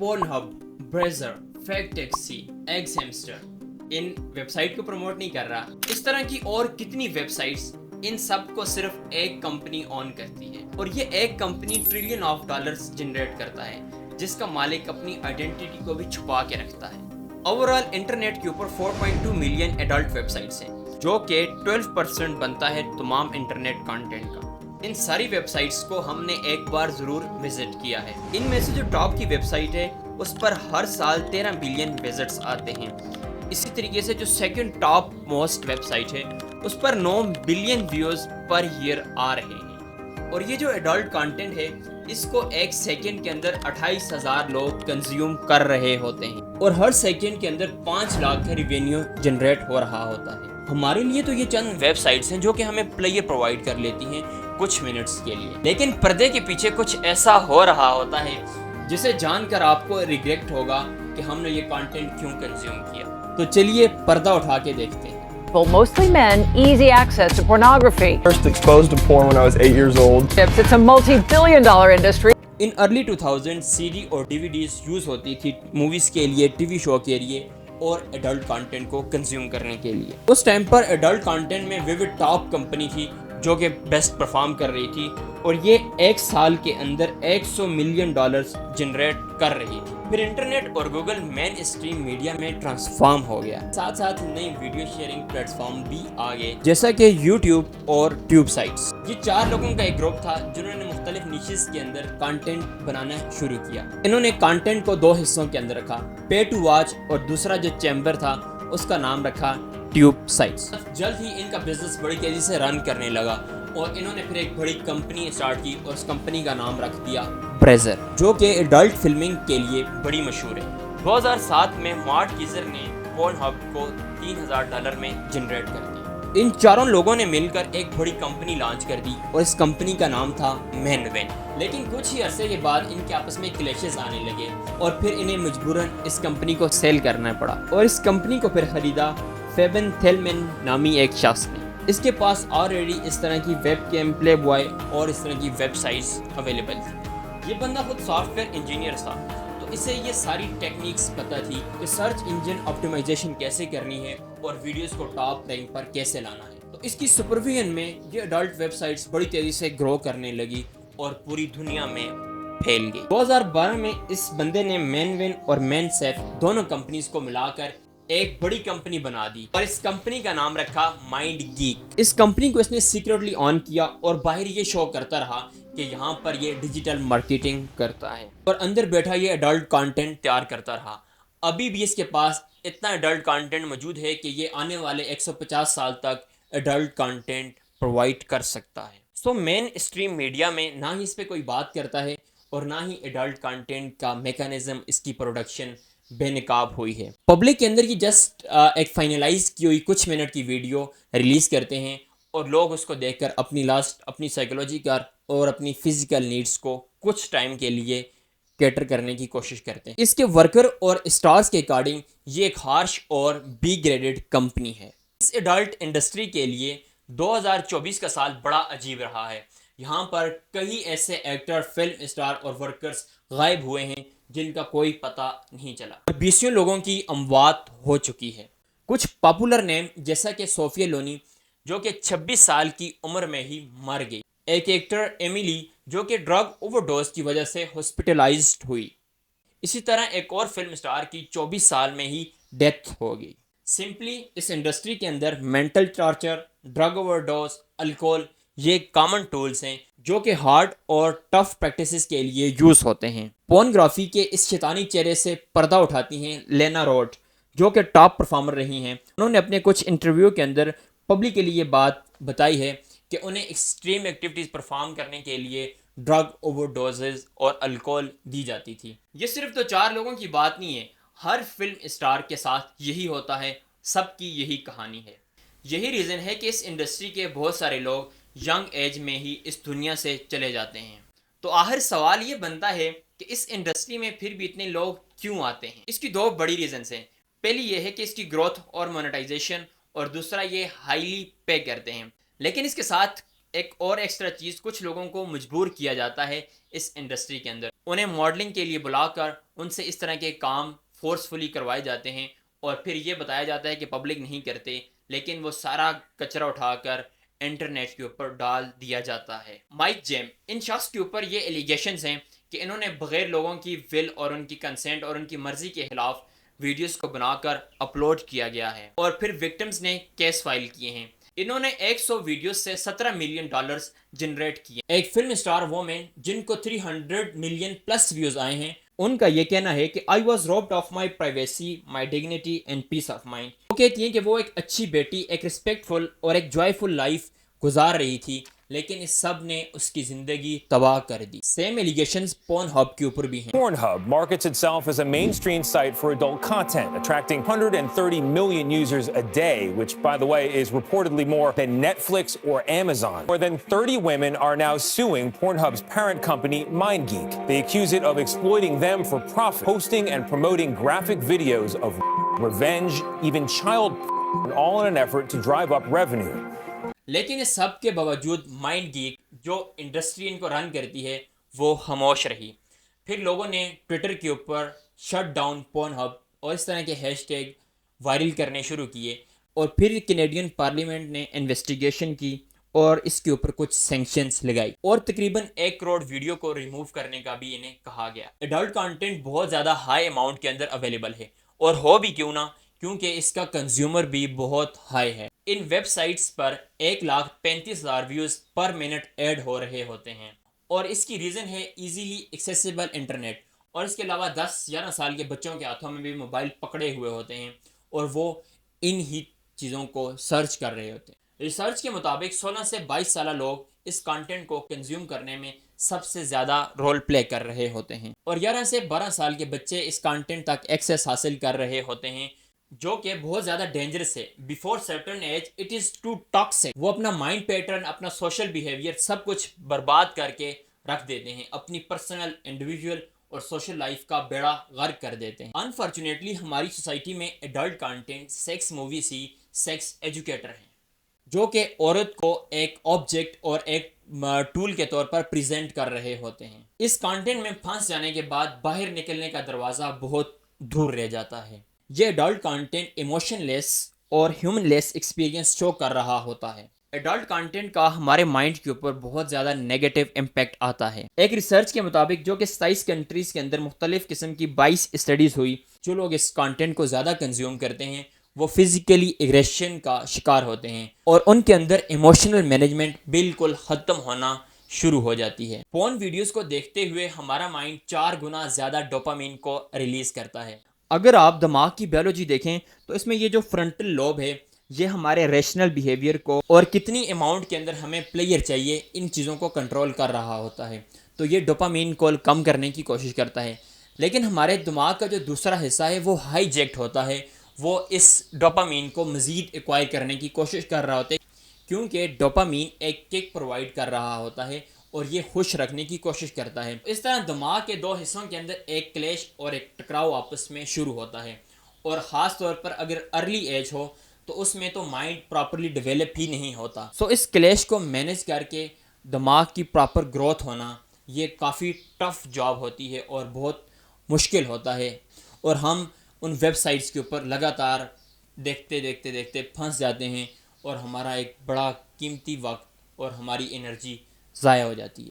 Porn hub, Brazzers, Fake Taxi, xHamster इन website को promote नहीं कर रहा। इस तरह की और कितनी वेबसाइट्स, इन सब को सिर्फ एक कंपनी ऑन करती है और ये एक company trillion of dollars generate करता है, जिसका मालिक अपनी आइडेंटिटी को भी छुपा के रखता है। ओवरऑल इंटरनेट के ऊपर 4.2 मिलियन एडल्ट वेबसाइट्स हैं, जो कि 12% बनता है तमाम इंटरनेट कंटेंट का। इन सारी वेबसाइट्स को हमने एक बार ज़रूर विजिट किया है। इनमें से जो टॉप की वेबसाइट है उस पर हर साल 13 बिलियन विजिट्स आते हैं। इसी तरीके से जो सेकंड टॉप मोस्ट वेबसाइट है उस पर 9 बिलियन व्यूज़ पर ईयर आ रहे हैं। और ये जो एडल्ट कंटेंट है इसको एक सेकंड के अंदर 28,000 लोग कंज्यूम कर रहे होते हैं और हर सेकंड के अंदर 5 लाख का रिवेन्यू जनरेट हो रहा होता है। हमारे लिए तो ये चंद वेबसाइट्स हैं जो कि हमें प्लेयर प्रोवाइड कर लेती हैं कुछ मिनट्स के लिए, लेकिन पर्दे के पीछे कुछ ऐसा हो रहा होता है जिसे जानकर आपको रिग्रेट होगा कि हमने ये कंटेंट क्यों कंज्यूम किया। तो चलिए पर्दा उठा के देखते हैं। Mostly men, easy access to pornography. First exposed to porn when I was 8 years old. It's a multi-billion-dollar industry. In early 2000 CD और डीवीडीज यूज होती थी मूवीज के लिए, टीवी शो के लिए और एडल्ट कंटेंट को कंज्यूम करने के लिए। उस टाइम पर एडल्ट कंटेंट में विविड टॉप कंपनी थी जो कि बेस्ट परफॉर्म कर रही थी और ये एक साल के अंदर 100 मिलियन डॉलर्स जनरेट कर रही थी। फिर इंटरनेट और गूगल मेन स्ट्रीम मीडिया में ट्रांसफॉर्म हो गया। साथ साथ नई वीडियो शेयरिंग प्लेटफॉर्म भी आ गए जैसा कि यूट्यूब और ट्यूब साइट्स। ये 4 लोगों का एक ग्रुप था जिन्होंने मुख्तलिफ निशेस के अंदर कंटेंट बनाना शुरू किया। इन्होंने कंटेंट को 2 हिस्सों के अंदर रखा, पे टू वॉच और दूसरा जो चैम्बर था उसका नाम रखा ट्यूब साइट्स। जल्द ही इनका बिजनेस बड़ी तेजी से रन करने लगा और इन्होंने फिर एक बड़ी कंपनी स्टार्ट की और उस कंपनी का नाम रख दिया ब्रेजर, जो कि एडल्ट फिल्मिंग के लिए बड़ी मशहूर है। 2007 में मार्ट कीजर ने पोर्न हब को $3,000 में जनरेट कर दिया। इन चारों लोगों ने मिलकर एक बड़ी कंपनी लॉन्च कर दी और इस कंपनी का नाम था मेनवेन। लेकिन कुछ ही अरसे के बाद इनके आपस में क्लैशेस आने लगे और फिर इन्हें मजबूरन इस कंपनी को सेल करना पड़ा और इस कंपनी को फिर खरीदा फेबन थेलमैन नामी एक शख्स ने। इसके पास ऑलरेडी इस तरह की वेब कैम, प्ले बॉय और इस तरह की वेबसाइट्स अवेलेबल थी। ये बंदा खुद सॉफ्टवेयर इंजीनियर था, तो इसे ये सारी टेक्निक्स पता थी कि सर्च इंजन ऑप्टिमाइजेशन कैसे करनी है और वीडियोस को टॉप रैंक पर कैसे लाना है। तो इसकी सुपरविजन में ये एडल्ट वेबसाइट्स बड़ी तेज़ी से ग्रो करने लगी और पूरी दुनिया में फैल गई। 2012 में इस बंदे ने मेनवेन और मेनसेफ दोनों कंपनीज को मिलाकर एक बड़ी कंपनी बना दी और इस कंपनी का नाम रखा माइंड गीक। इस कंपनी को इसने सीक्रेटली ऑन किया और बाहर ये शो करता रहा कि यहाँ पर ये डिजिटल मार्केटिंग करता है और अंदर बैठा ये एडल्ट कंटेंट तैयार करता रहा। अभी भी इसके पास इतना एडल्ट कंटेंट मौजूद है कि ये आने वाले 150 साल तक एडल्ट कंटेंट प्रोवाइड कर सकता है। सो मेन स्ट्रीम मीडिया में ना ही इस पर कोई बात करता है और ना ही एडल्ट कंटेंट का मैकेनिज्म, इसकी प्रोडक्शन बेनकाब हुई है। पब्लिक के अंदर की जस्ट एक फाइनलाइज की हुई कुछ मिनट की वीडियो रिलीज़ करते हैं और लोग उसको देखकर अपनी लास्ट, अपनी साइकोलॉजिकल और अपनी फिजिकल नीड्स को कुछ टाइम के लिए कैटर करने की कोशिश करते हैं। इसके वर्कर और स्टार्स के अकॉर्डिंग ये एक हार्श और बी ग्रेडेड कंपनी है। इस एडल्ट इंडस्ट्री के लिए 2024 का साल बड़ा अजीब रहा है। यहाँ पर कई ऐसे एक्टर, फिल्म स्टार और वर्कर्स गायब हुए हैं जिनका कोई पता नहीं चला। 20 लोगों की अमवात हो चुकी है। कुछ पॉपुलर नेम जैसा कि सोफिया लोनी जो कि 26 साल की उम्र में ही मर गई। एक एक्टर एमिली जो कि ड्रग ओवरडोज की वजह से हॉस्पिटलाइज्ड हुई। इसी तरह एक और फिल्म स्टार की 24 साल में ही डेथ हो गई। सिंपली इस इंडस्ट्री के अंदर mental torture, drug overdose, alcohol ये कॉमन टूल्स हैं जो कि हार्ड और टफ प्रैक्टिसेस के लिए यूज़ होते हैं। पोर्नोग्राफी के इस शैतानी चेहरे से पर्दा उठाती हैं लेना रोड, जो कि टॉप परफॉर्मर रही हैं। उन्होंने अपने कुछ इंटरव्यू के अंदर पब्लिक के लिए बात बताई है कि उन्हें एक्सट्रीम एक्टिविटीज़ परफॉर्म करने के लिए ड्रग ओवरडोजेज और अल्कोहल दी जाती थी। ये सिर्फ तो 4 लोगों की बात नहीं है, हर फिल्म स्टार के साथ यही होता है, सबकी यही कहानी है। यही रीज़न है कि इस इंडस्ट्री के बहुत सारे लोग यंग एज में ही इस दुनिया से चले जाते हैं। तो आखिर सवाल ये बनता है कि इस इंडस्ट्री में फिर भी इतने लोग क्यों आते हैं। इसकी 2 बड़ी रीजंस हैं। पहली ये है कि इसकी ग्रोथ और मोनेटाइजेशन और दूसरा ये हाईली पे करते हैं। लेकिन इसके साथ ایک اور ایکسٹرا چیز، کچھ لوگوں کو مجبور کیا جاتا ہے اس انڈسٹری کے اندر، انہیں ماڈلنگ کے لیے بلا کر ان سے اس طرح کے کام فورسفلی کروائے جاتے ہیں اور پھر یہ بتایا جاتا ہے کہ پبلک نہیں کرتے، لیکن وہ سارا کچرا اٹھا کر انٹرنیٹ کے اوپر ڈال دیا جاتا ہے۔ مائک جیم، ان شخص کے اوپر یہ ایلیگیشنز ہیں کہ انہوں نے بغیر لوگوں کی ول اور ان کی کنسنٹ اور ان کی مرضی کے خلاف ویڈیوز کو بنا کر اپلوڈ کیا گیا ہے اور پھر وکٹمز نے کیس فائل کیے ہیں۔ انہوں نے 100 ویڈیوز سے $17 ملین جنریٹ کیے۔ ایک فلم سٹار وومن جن کو 300 ملین پلس ویوز آئے ہیں، ان کا یہ کہنا ہے کہ I was robbed of my privacy, my dignity and peace of mind۔ وہ کہتی ہیں کہ وہ ایک اچھی بیٹی، ایک ریسپیکٹفل اور ایک جوائفل لائف گزار رہی تھی، لیکن اس سب نے اس کی زندگی تباہ کر دی۔ سیم ایلیگیشنز پورن ہب کے اوپر بھی ہیں۔ Pornhub markets itself as a mainstream site for adult content, attracting 130 million users a day, which, by the way, is reportedly more than Netflix or Amazon. More than 30 women are now suing Pornhub's parent company, MindGeek. They accuse it of exploiting them for profit, posting and promoting graphic videos of revenge, even child, all in an effort to drive up revenue. لیکن اس سب کے باوجود mind گیک جو industry ان کو رن کرتی ہے وہ خاموش رہی۔ پھر لوگوں نے ٹویٹر کے اوپر شٹ ڈاؤن پورن ہب اور اس طرح کے ہیش ٹیگ وائرل کرنے شروع کیے، اور پھر کینیڈین پارلیمنٹ نے انویسٹیگیشن کی اور اس کے اوپر کچھ سینکشنز لگائی اور تقریباً 1 کروڑ ویڈیو کو ریموو کرنے کا بھی انہیں کہا گیا۔ ایڈلٹ کانٹینٹ بہت زیادہ ہائی اماؤنٹ کے اندر اویلیبل ہے، اور ہو بھی کیوں نہ، کیونکہ اس کا کنزیومر بھی بہت ہائی ہے۔ In web sites per 1,35,000 views per minute add ہو رہے ہوتے ہیں، اور اس کی ریزن ہے ایزیلی ایکسیسیبل انٹرنیٹ، اور اس کے علاوہ 10-11 سال کے بچوں کے ہاتھوں میں بھی موبائل پکڑے ہوئے ہوتے ہیں اور وہ ان ہی چیزوں کو سرچ کر رہے ہوتے ہیں۔ ریسرچ کے مطابق 16 سے 22 سالہ لوگ اس کانٹینٹ کو کنزیوم کرنے میں سب سے زیادہ رول پلے کر رہے ہوتے ہیں، اور 11 سے 12 سال کے بچے اس کانٹینٹ تک ایکسیس حاصل کر رہے ہوتے ہیں، جو کہ بہت زیادہ ڈینجرس ہے۔ Before certain age it is too toxic. وہ اپنا مائنڈ پیٹرن، اپنا سوشل بیہیویئر سب کچھ برباد کر کے رکھ دیتے ہیں، اپنی پرسنل، انڈیویجول اور سوشل لائف کا بیڑا غرق کر دیتے ہیں۔ انفارچونیٹلی ہماری سوسائٹی میں ایڈلٹ کانٹینٹ سیکس موویز ہی سیکس ایجوکیٹر ہیں، جو کہ عورت کو ایک آبجیکٹ اور ایک ٹول کے طور پر پریزنٹ کر رہے ہوتے ہیں۔ اس کانٹینٹ میں پھنس جانے کے بعد باہر نکلنے کا دروازہ بہت دور رہ جاتا ہے۔ یہ ایڈلٹ کانٹینٹ ایموشن لیس اور ہیومن لیس ایکسپیرینس شو کر رہا ہوتا ہے۔ ایڈلٹ کانٹینٹ کا ہمارے مائنڈ کے اوپر بہت زیادہ نیگیٹو امپیکٹ آتا ہے۔ ایک ریسرچ کے مطابق، جو کہ 27 کنٹریز کے اندر مختلف قسم کی 22 اسٹڈیز ہوئی، جو لوگ اس کانٹینٹ کو زیادہ کنزیوم کرتے ہیں وہ فزیکلی ایگریشن کا شکار ہوتے ہیں، اور ان کے اندر ایموشنل مینجمنٹ بالکل ختم ہونا شروع ہو جاتی ہے۔ پورن ویڈیوز کو دیکھتے ہوئے ہمارا مائنڈ 4 گنا زیادہ ڈوپامین کو ریلیز کرتا ہے۔ اگر آپ دماغ کی بیولوجی دیکھیں تو اس میں یہ جو فرنٹل لوب ہے، یہ ہمارے ریشنل بیہیویئر کو اور کتنی اماؤنٹ کے اندر ہمیں پلیئر چاہیے ان چیزوں کو کنٹرول کر رہا ہوتا ہے، تو یہ ڈوپامین کو کم کرنے کی کوشش کرتا ہے۔ لیکن ہمارے دماغ کا جو دوسرا حصہ ہے وہ ہائی جیکٹ ہوتا ہے، وہ اس ڈوپامین کو مزید ایکوائر کرنے کی کوشش کر رہا ہوتا ہے، کیونکہ ڈوپامین ایک کک پرووائڈ کر رہا ہوتا ہے اور یہ خوش رکھنے کی کوشش کرتا ہے۔ اس طرح دماغ کے 2 حصوں کے اندر ایک کلیش اور ایک ٹکراؤ آپس میں شروع ہوتا ہے، اور خاص طور پر اگر ارلی ایج ہو تو اس میں تو مائنڈ پراپرلی ڈیولپ ہی نہیں ہوتا۔ سو اس کلیش کو مینیج کر کے دماغ کی پراپر گروتھ ہونا یہ کافی ٹف جاب ہوتی ہے اور بہت مشکل ہوتا ہے، اور ہم ان ویب سائٹس کے اوپر لگاتار دیکھتے پھنس جاتے ہیں، اور ہمارا ایک بڑا قیمتی وقت اور ہماری انرجی ضائع ہو جاتی ہے۔